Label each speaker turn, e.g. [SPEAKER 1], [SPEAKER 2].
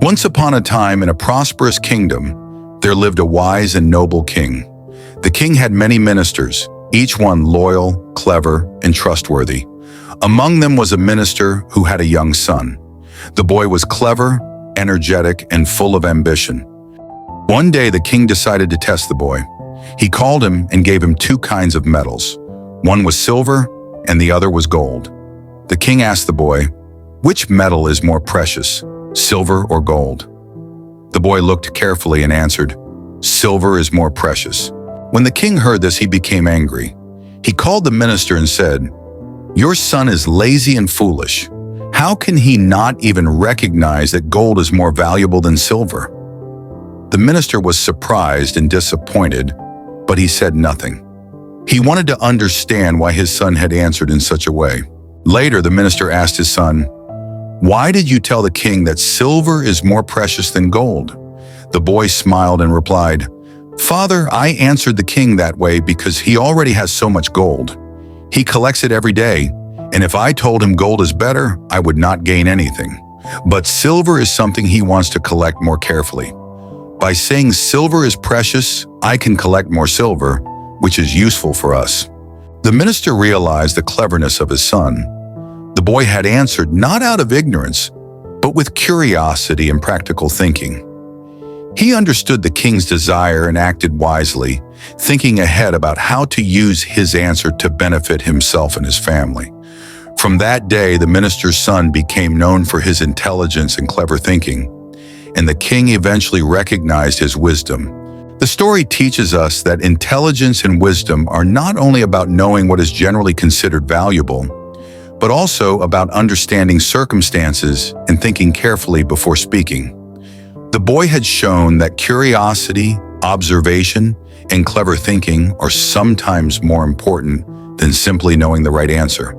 [SPEAKER 1] Once upon a time in a prosperous kingdom, there lived a wise and noble king. The king had many ministers, each one loyal, clever, and trustworthy. Among them was a minister who had a young son. The boy was clever, energetic, and full of ambition. One day the king decided to test the boy. He called him and gave him two kinds of metals. One was silver and the other was gold. The king asked the boy, "Which metal is more precious, silver or gold?" The boy looked carefully and answered, "Silver is more precious." When the king heard this, he became angry. He called the minister and said, "Your son is lazy and foolish. How can he not even recognize that gold is more valuable than silver?" The minister was surprised and disappointed, but he said nothing. He wanted to understand why his son had answered in such a way. Later, the minister asked his son, "Why did you tell the king that silver is more precious than gold?" The boy smiled and replied, "Father, I answered the king that way because he already has so much gold. He collects it every day, and if I told him gold is better, I would not gain anything. But silver is something he wants to collect more carefully. By saying silver is precious, I can collect more silver, which is useful for us." The minister realized the cleverness of his son. The boy had answered not out of ignorance, but with curiosity and practical thinking. He understood the king's desire and acted wisely, thinking ahead about how to use his answer to benefit himself and his family. From that day, the minister's son became known for his intelligence and clever thinking, and the king eventually recognized his wisdom. The story teaches us that intelligence and wisdom are not only about knowing what is generally considered valuable, but also about understanding circumstances and thinking carefully before speaking. The boy had shown that curiosity, observation, and clever thinking are sometimes more important than simply knowing the right answer.